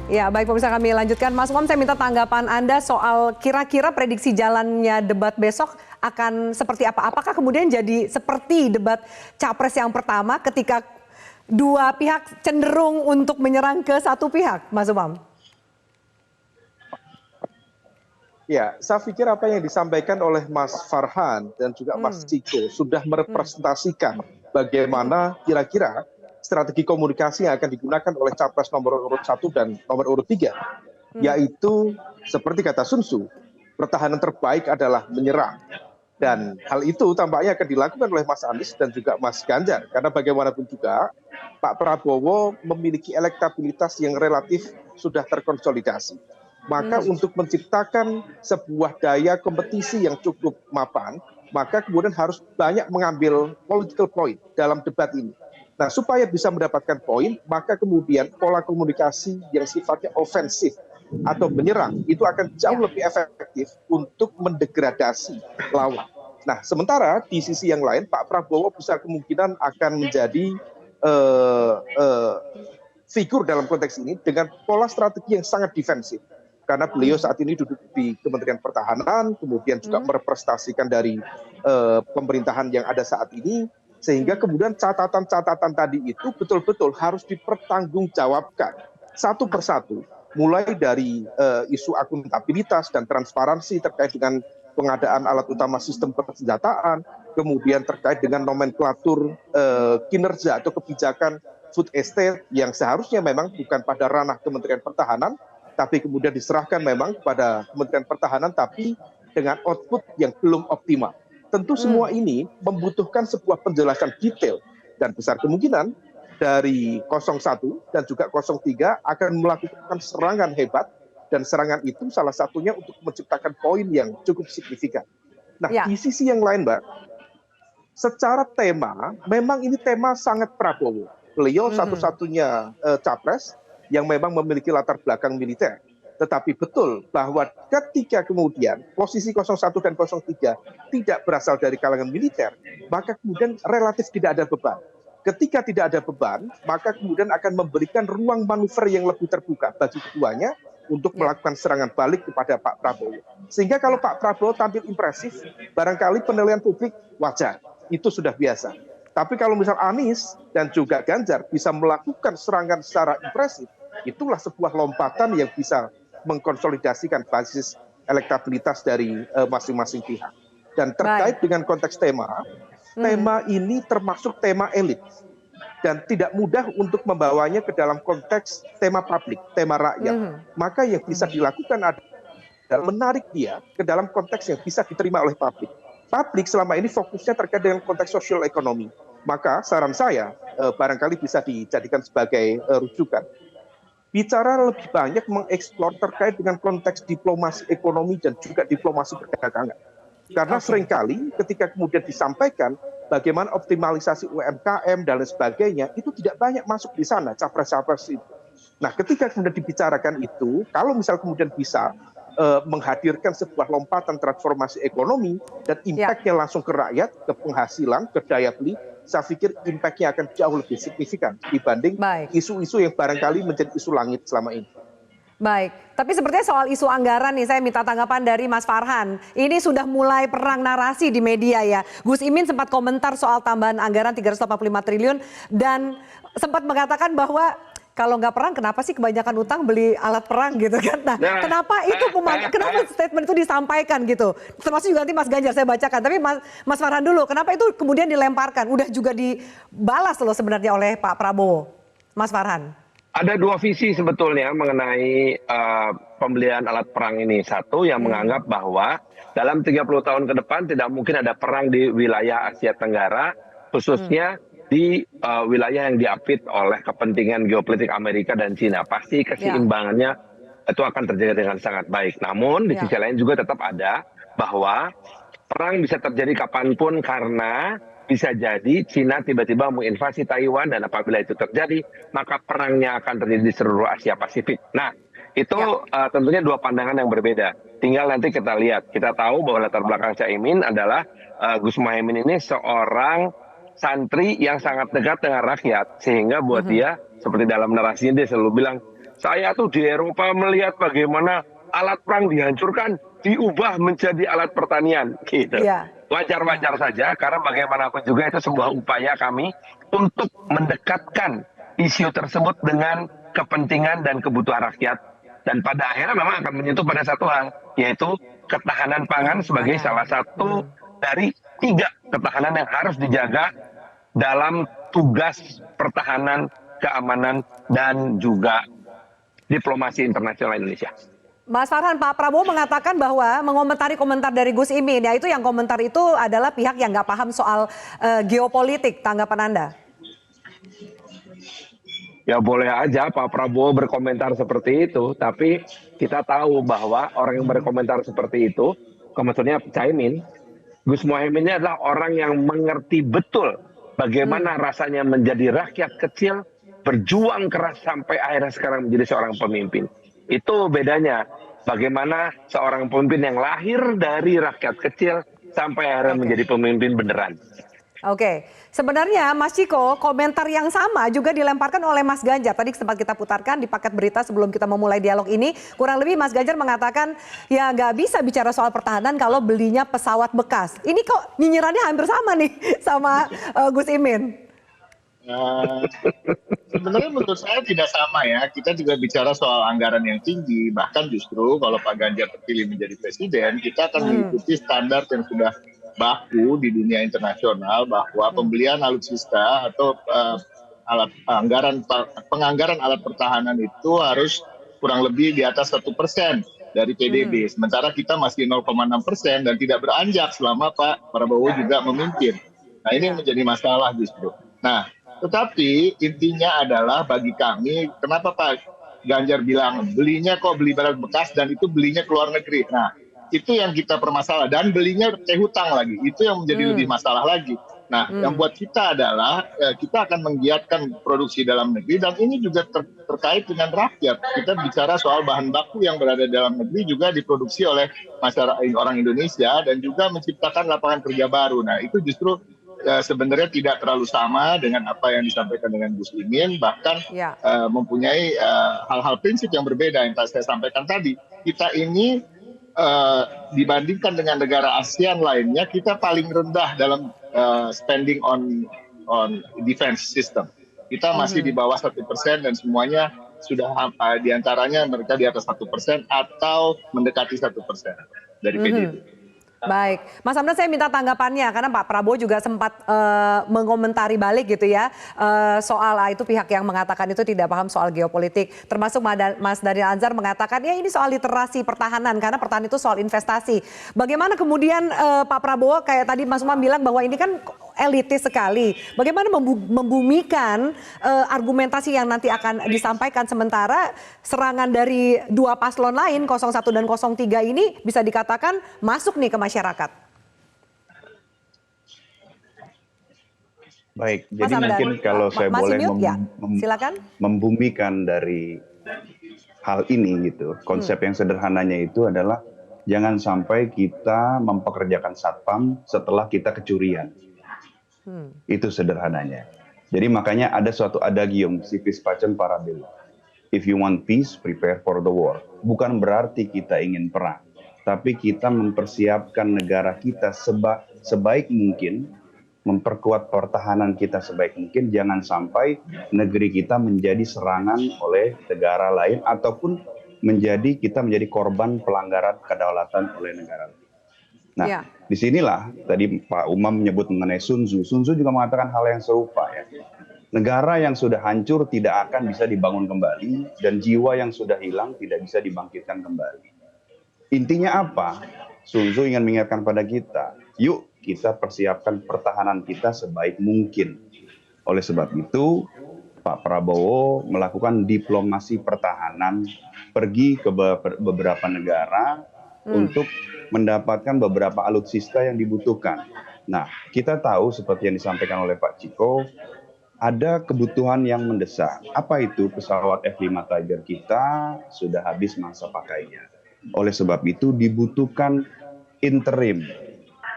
Ya, baik pemirsa, kami lanjutkan. Mas Umam, saya minta tanggapan Anda soal kira-kira prediksi jalannya debat besok akan seperti apa? Apakah kemudian jadi seperti debat Capres yang pertama ketika dua pihak cenderung untuk menyerang ke satu pihak, Mas Umam? Ya, saya pikir apa yang disampaikan oleh Mas Farhan dan juga Mas Ciko sudah merepresentasikan bagaimana kira-kira strategi komunikasi yang akan digunakan oleh Capres nomor urut 1 dan nomor urut 3. Yaitu seperti kata Sun Tzu, pertahanan terbaik adalah menyerang. Dan hal itu tampaknya akan dilakukan oleh Mas Anies dan juga Mas Ganjar. Karena bagaimanapun juga Pak Prabowo memiliki elektabilitas yang relatif sudah terkonsolidasi. Maka untuk menciptakan sebuah daya kompetisi yang cukup mapan, maka kemudian harus banyak mengambil political point dalam debat ini. Nah, supaya bisa mendapatkan poin, maka kemudian pola komunikasi yang sifatnya ofensif atau menyerang itu akan jauh lebih efektif untuk mendegradasi lawan. Nah, sementara di sisi yang lain, Pak Prabowo besar kemungkinan akan menjadi figur dalam konteks ini dengan pola strategi yang sangat defensif. Karena beliau saat ini duduk di Kementerian Pertahanan, kemudian juga merepresentasikan dari pemerintahan yang ada saat ini, sehingga kemudian catatan-catatan tadi itu betul-betul harus dipertanggungjawabkan satu persatu, mulai dari isu akuntabilitas dan transparansi terkait dengan pengadaan alat utama sistem persenjataan, kemudian terkait dengan nomenklatur kinerja atau kebijakan food estate yang seharusnya memang bukan pada ranah Kementerian Pertahanan, tapi kemudian diserahkan memang kepada Kementerian Pertahanan, tapi dengan output yang belum optimal. Tentu semua ini membutuhkan sebuah penjelasan detail, dan besar kemungkinan dari 01 dan juga 03 akan melakukan serangan hebat, dan serangan itu salah satunya untuk menciptakan poin yang cukup signifikan. Nah, di sisi yang lain, Mbak, secara tema, memang ini tema sangat Prabowo. Beliau satu-satunya capres yang memang memiliki latar belakang militer. Tetapi betul bahwa ketika kemudian posisi 01 dan 03 tidak berasal dari kalangan militer, maka kemudian relatif tidak ada beban. Ketika tidak ada beban, maka kemudian akan memberikan ruang manuver yang lebih terbuka bagi keduanya untuk melakukan serangan balik kepada Pak Prabowo. Sehingga kalau Pak Prabowo tampil impresif, barangkali penilaian publik wajar. Itu sudah biasa. Tapi kalau misal Anies dan juga Ganjar bisa melakukan serangan secara impresif, itulah sebuah lompatan yang bisa mengkonsolidasikan basis elektabilitas dari masing-masing pihak. Dan terkait dengan konteks tema, tema ini termasuk tema elit. Dan tidak mudah untuk membawanya ke dalam konteks tema publik, tema rakyat. Maka yang bisa dilakukan adalah menarik dia ke dalam konteks yang bisa diterima oleh publik. Publik selama ini fokusnya terkait dengan konteks sosial ekonomi. Maka saran saya barangkali bisa dijadikan sebagai rujukan. Bicara lebih banyak mengeksplor terkait dengan konteks diplomasi ekonomi dan juga diplomasi perdagangan. Karena seringkali ketika kemudian disampaikan bagaimana optimalisasi UMKM dan lain sebagainya, itu tidak banyak masuk di sana capres-capres itu. Nah, ketika kemudian dibicarakan itu, kalau misal kemudian bisa menghadirkan sebuah lompatan transformasi ekonomi dan impact-nya langsung ke rakyat, ke penghasilan, ke daya beli, saya pikir impact-nya akan jauh lebih signifikan dibanding isu-isu yang barangkali menjadi isu langit selama ini. Baik, tapi sepertinya soal isu anggaran nih, saya minta tanggapan dari Mas Farhan. Ini sudah mulai perang narasi di media ya. Gus Imin sempat komentar soal tambahan anggaran 385 triliun dan sempat mengatakan bahwa kalau nggak perang, kenapa sih kebanyakan utang beli alat perang gitu kan? Nah, kenapa statement itu disampaikan gitu? Termasuk juga nanti Mas Ganjar saya bacakan. Tapi Mas Farhan dulu, kenapa itu kemudian dilemparkan? Udah juga dibalas loh sebenarnya oleh Pak Prabowo, Mas Farhan. Ada dua visi sebetulnya mengenai pembelian alat perang ini. Satu yang menganggap bahwa dalam 30 tahun ke depan tidak mungkin ada perang di wilayah Asia Tenggara, khususnya di wilayah yang diapit oleh kepentingan geopolitik Amerika dan Cina. Pasti keseimbangannya itu akan terjaga dengan sangat baik. Namun di sisi lain juga tetap ada bahwa perang bisa terjadi kapanpun karena bisa jadi Cina tiba-tiba menginvasi Taiwan, dan apabila itu terjadi maka perangnya akan terjadi di seluruh Asia Pasifik. Nah, itu tentunya dua pandangan yang berbeda. Tinggal nanti kita lihat. Kita tahu bahwa latar belakang Caimin adalah Gus Muhaimin ini seorang santri yang sangat dekat dengan rakyat, sehingga buat dia seperti dalam narasinya dia selalu bilang Saya tuh di Eropa melihat bagaimana alat perang dihancurkan, diubah menjadi alat pertanian, gitu. Iya. Wajar-wajar saja, karena bagaimanapun juga itu sebuah upaya kami untuk mendekatkan isu tersebut dengan kepentingan dan kebutuhan rakyat. Dan pada akhirnya memang akan menyentuh pada satu hal, yaitu ketahanan pangan sebagai salah satu dari 3 ketahanan yang harus dijaga dalam tugas pertahanan, keamanan, dan juga diplomasi internasional Indonesia. Mas Farhan, Pak Prabowo mengatakan bahwa mengomentari komentar dari Gus Imin, ya itu yang komentar itu adalah pihak yang nggak paham soal geopolitik. Tanggapan Anda? Ya boleh aja Pak Prabowo berkomentar seperti itu, tapi kita tahu bahwa orang yang berkomentar seperti itu, maksudnya Caimin, Gus Muhaimin ini adalah orang yang mengerti betul bagaimana rasanya menjadi rakyat kecil, berjuang keras sampai akhirnya sekarang menjadi seorang pemimpin. Itu bedanya, bagaimana seorang pemimpin yang lahir dari rakyat kecil sampai akhirnya menjadi pemimpin beneran. Oke, sebenarnya Mas Ciko, komentar yang sama juga dilemparkan oleh Mas Ganjar. Tadi sempat kita putarkan di paket berita sebelum kita memulai dialog ini. Kurang lebih Mas Ganjar mengatakan, ya nggak bisa bicara soal pertahanan kalau belinya pesawat bekas. Ini kok nyinyirannya hampir sama nih sama Gus Imin. Sebenarnya menurut saya tidak sama ya. Kita juga bicara soal anggaran yang tinggi. Bahkan justru kalau Pak Ganjar terpilih menjadi presiden, kita akan mengikuti standar yang sudah baku di dunia internasional bahwa pembelian alutsista atau penganggaran alat pertahanan itu harus kurang lebih di atas 1% dari PDB. Sementara kita masih 0,6% dan tidak beranjak selama Pak Prabowo juga memimpin. Nah ini yang menjadi masalah justru. Nah tetapi intinya adalah bagi kami, kenapa Pak Ganjar bilang belinya kok beli barang bekas dan itu belinya ke luar negeri. Nah itu yang kita permasalah dan belinya teh hutang lagi, itu yang menjadi lebih masalah lagi. Nah yang buat kita adalah kita akan menggiatkan produksi dalam negeri dan ini juga terkait dengan rakyat. Kita bicara soal bahan baku yang berada dalam negeri juga diproduksi oleh masyarakat orang Indonesia dan juga menciptakan lapangan kerja baru. Nah itu justru sebenarnya tidak terlalu sama dengan apa yang disampaikan dengan Gus Imin, bahkan mempunyai hal-hal prinsip yang berbeda yang saya sampaikan tadi. Kita ini dibandingkan dengan negara ASEAN lainnya, kita paling rendah dalam spending on defense system. Kita masih di bawah 1% dan semuanya sudah diantaranya mereka di atas 1% atau mendekati 1% dari PDB. Baik, Mas Hamdan saya minta tanggapannya karena Pak Prabowo juga sempat mengomentari balik gitu ya soal itu pihak yang mengatakan itu tidak paham soal geopolitik. Termasuk Mas Daniel Anzar mengatakan ya ini soal literasi pertahanan karena pertahanan itu soal investasi. Bagaimana kemudian Pak Prabowo kayak tadi Mas Umam bilang bahwa ini kan elitis sekali. Bagaimana membumikan argumentasi yang nanti akan disampaikan sementara serangan dari dua paslon lain 01 dan 03 ini bisa dikatakan masuk nih ke masyarakat. Baik, jadi mungkin kalau saya boleh silakan. membumikan dari hal ini gitu. Konsep yang sederhananya itu adalah jangan sampai kita mempekerjakan satpam setelah kita kecurian. Itu sederhananya. Jadi makanya ada suatu adagium civis pacem para belli. If you want peace, prepare for the war. Bukan berarti kita ingin perang, tapi kita mempersiapkan negara kita sebaik mungkin, memperkuat pertahanan kita sebaik mungkin, jangan sampai negeri kita menjadi serangan oleh negara lain ataupun kita menjadi korban pelanggaran kedaulatan oleh negara lain. Nah, disinilah tadi Pak Umam menyebut mengenai Sun Tzu. Sun Tzu juga mengatakan hal yang serupa ya. Negara yang sudah hancur tidak akan bisa dibangun kembali dan jiwa yang sudah hilang tidak bisa dibangkitkan kembali. Intinya apa? Sun Tzu ingin mengingatkan pada kita, yuk kita persiapkan pertahanan kita sebaik mungkin. Oleh sebab itu, Pak Prabowo melakukan diplomasi pertahanan, pergi ke beberapa negara untuk mendapatkan beberapa alutsista yang dibutuhkan. Nah, kita tahu seperti yang disampaikan oleh Pak Ciko, ada kebutuhan yang mendesak. Apa itu? Pesawat F-5 Tiger kita sudah habis masa pakainya. Oleh sebab itu dibutuhkan interim,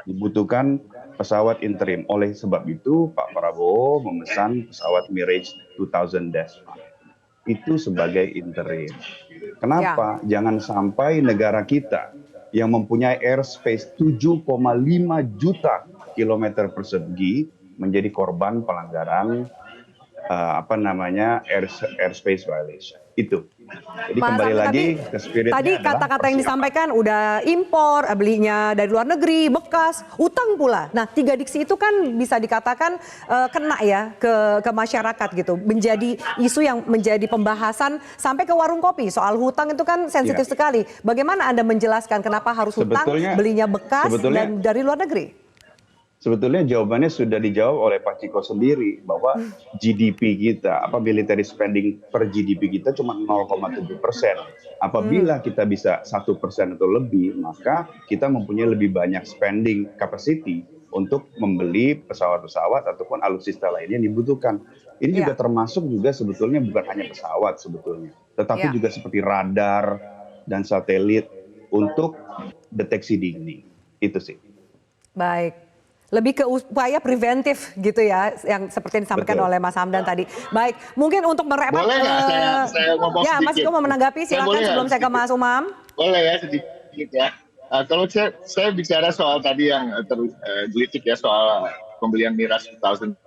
dibutuhkan pesawat interim. Oleh sebab itu Pak Prabowo memesan pesawat Mirage 2000-5. itu sebagai interim. Kenapa? Jangan sampai negara kita yang mempunyai airspace 7,5 juta kilometer persegi menjadi korban pelanggaran airspace violation. Itu. Jadi Mas kembali Ahmad, lagi ke spiritnya tadi adalah kata-kata yang persiapan. disampaikan udah impor, belinya dari luar negeri, bekas, utang pula. Nah, 3 diksi itu kan bisa dikatakan kena ya ke masyarakat gitu. Menjadi isu yang menjadi pembahasan sampai ke warung kopi. Soal hutang itu kan sensitif Ya. sekali. Bagaimana Anda menjelaskan kenapa harus hutang, belinya bekas dan dari luar negeri? Sebetulnya jawabannya sudah dijawab oleh Pak Ciko sendiri bahwa GDP kita, military spending per GDP kita cuma 0,7%. Apabila kita bisa 1% atau lebih, maka kita mempunyai lebih banyak spending capacity untuk membeli pesawat-pesawat ataupun alutsista lainnya yang dibutuhkan. Ini juga termasuk juga sebetulnya bukan hanya pesawat sebetulnya, tetapi juga seperti radar dan satelit untuk deteksi dini. Itu sih. Baik. Lebih ke upaya preventif gitu ya, yang seperti yang disampaikan oleh Mas Hamdan tadi. Baik, mungkin untuk merepet. Boleh nggak saya ngomong ya, sedikit? Mas Ciko mau menanggapi, silakan sebelum saya ke Mas Umam. Boleh ya sedikit ya. Kalau saya bicara soal tadi yang tergelitik ya soal pembelian miras 2005.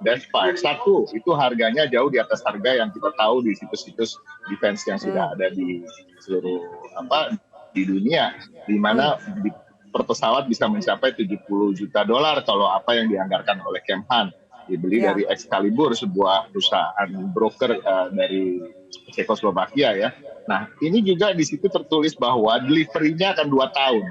Satu, itu harganya jauh di atas harga yang kita tahu di situs-situs defense yang sudah ada di seluruh di dunia, di mana per pesawat bisa mencapai 70 juta dolar kalau apa yang dianggarkan oleh Kemhan. Dibeli dari Excalibur, sebuah perusahaan broker dari Cekoslovakia ya. Nah, ini juga di situ tertulis bahwa delivery-nya akan 2 tahun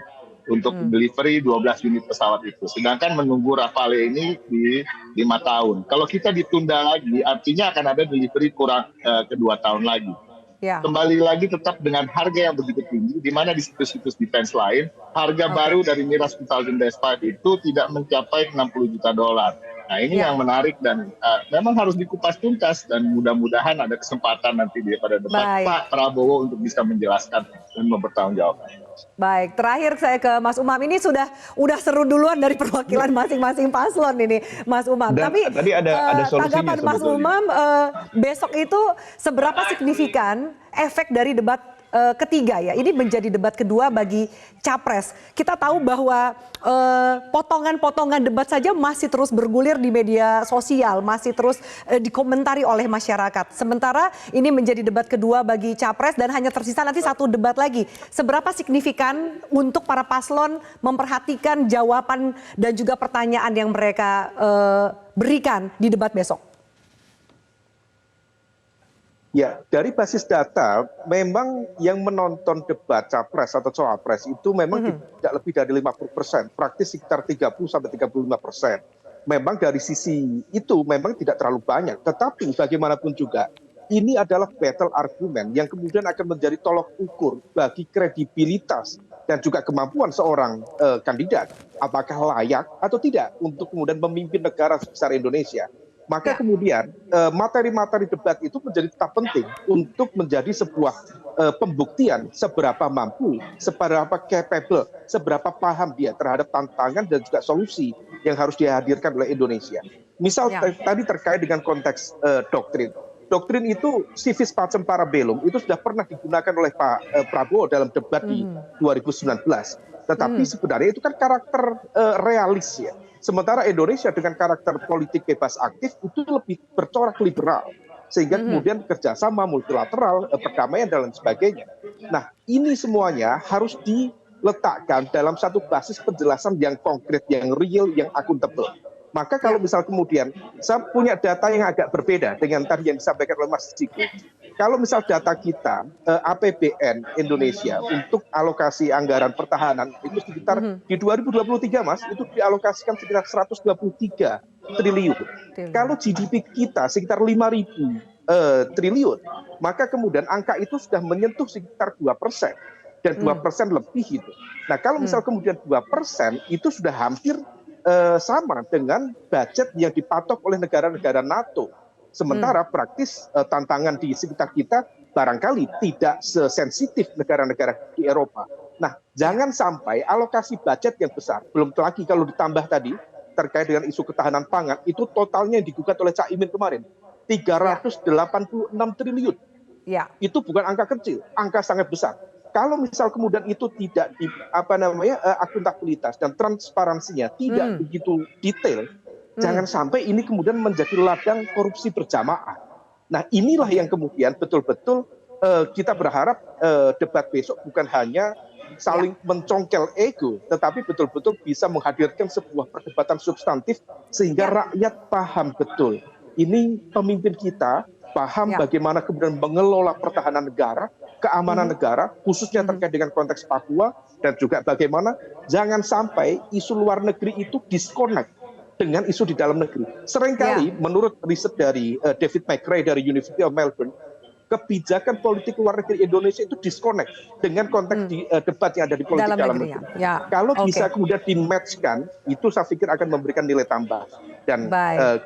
untuk delivery 12 unit pesawat itu. Sedangkan menunggu Rafale ini di 5 tahun. Kalau kita ditunda lagi, artinya akan ada delivery kurang ke 2 tahun lagi. Kembali lagi tetap dengan harga yang begitu tinggi, di mana di situs-situs defense lain, harga baru dari miras 2005 itu tidak mencapai 60 juta dolar. Nah ini yang menarik dan memang harus dikupas tuntas dan mudah-mudahan ada kesempatan nanti pada debat Pak Prabowo untuk bisa menjelaskan dan mempertanggungjawabkan. Baik, terakhir saya ke Mas Umam. Ini sudah seru duluan dari perwakilan masing-masing paslon ini, Mas Umam. Dan tapi tadi ada solusinya tanggapan Mas Umam besok itu seberapa signifikan efek dari debat ketiga ya? Ini menjadi debat kedua bagi Capres. Kita tahu bahwa potongan-potongan debat saja masih terus bergulir di media sosial, masih terus dikomentari oleh masyarakat. Sementara ini menjadi debat kedua bagi Capres dan hanya tersisa nanti 1 debat lagi. Seberapa signifikan untuk para paslon memperhatikan jawaban dan juga pertanyaan yang mereka berikan di debat besok? Ya, dari basis data, memang yang menonton debat capres atau cawapres itu memang tidak lebih dari 50%, praktis sekitar 30-35%. Memang dari sisi itu memang tidak terlalu banyak, tetapi bagaimanapun juga ini adalah battle argument yang kemudian akan menjadi tolok ukur bagi kredibilitas dan juga kemampuan seorang kandidat, apakah layak atau tidak untuk kemudian memimpin negara sebesar Indonesia. Maka kemudian materi-materi debat itu menjadi tetap penting untuk menjadi sebuah pembuktian seberapa mampu, seberapa capable, seberapa paham dia terhadap tantangan dan juga solusi yang harus dihadirkan oleh Indonesia. Misal tadi terkait dengan konteks doktrin. Doktrin itu civis pacem parabellum itu sudah pernah digunakan oleh Pak Prabowo dalam debat di 2019. Tetapi sebenarnya itu kan karakter realis ya. Sementara Indonesia dengan karakter politik bebas aktif itu lebih bercorak liberal. Sehingga kemudian kerjasama multilateral, perdamaian dan lain sebagainya. Nah ini semuanya harus diletakkan dalam satu basis penjelasan yang konkret, yang real, yang akuntabel. Maka kalau misal kemudian saya punya data yang agak berbeda dengan tadi yang disampaikan oleh Mas Ciko. Kalau misal data kita APBN Indonesia untuk alokasi anggaran pertahanan itu sekitar di 2023 Mas itu dialokasikan sekitar 123 triliun. Kalau GDP kita sekitar 5.000 triliun, maka kemudian angka itu sudah menyentuh sekitar 2% dan 2% lebih itu. Nah kalau misal kemudian 2% itu sudah hampir sama dengan budget yang dipatok oleh negara-negara NATO. Sementara praktis tantangan di sekitar kita barangkali tidak sesensitif negara-negara di Eropa. Nah, jangan sampai alokasi budget yang besar, belum lagi kalau ditambah tadi terkait dengan isu ketahanan pangan, itu totalnya yang digugat oleh Cak Imin kemarin, 386 triliun. Ya. Itu bukan angka kecil, angka sangat besar. Kalau misal kemudian itu tidak akuntabilitas dan transparansinya tidak begitu detail, jangan sampai ini kemudian menjadi ladang korupsi berjamaah. Nah, inilah yang kemudian betul-betul kita berharap debat besok bukan hanya saling mencongkel ego, tetapi betul-betul bisa menghadirkan sebuah perdebatan substantif sehingga rakyat paham betul. Ini pemimpin kita paham bagaimana kemudian mengelola pertahanan negara, keamanan negara, khususnya terkait dengan konteks Papua, dan juga bagaimana jangan sampai isu luar negeri itu disconnect dengan isu di dalam negeri. Seringkali menurut riset dari David McRae dari University of Melbourne, kebijakan politik luar negeri Indonesia itu disconnect dengan konteks debat yang ada di politik dalam negeri. Kalau bisa kemudian di-match-kan, itu saya pikir akan memberikan nilai tambah. Dan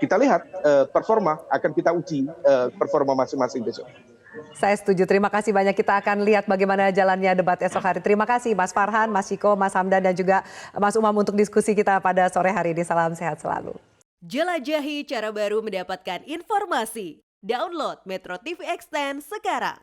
kita lihat performa, akan kita uji performa masing-masing besok. Saya setuju, terima kasih banyak. Kita akan lihat bagaimana jalannya debat esok hari. Terima kasih Mas Farhan, Mas Ciko, Mas Hamdan, dan juga Mas Umam untuk diskusi kita pada sore hari ini. Salam sehat selalu. Jelajahi cara baru mendapatkan informasi. Download Metro TV Extend sekarang.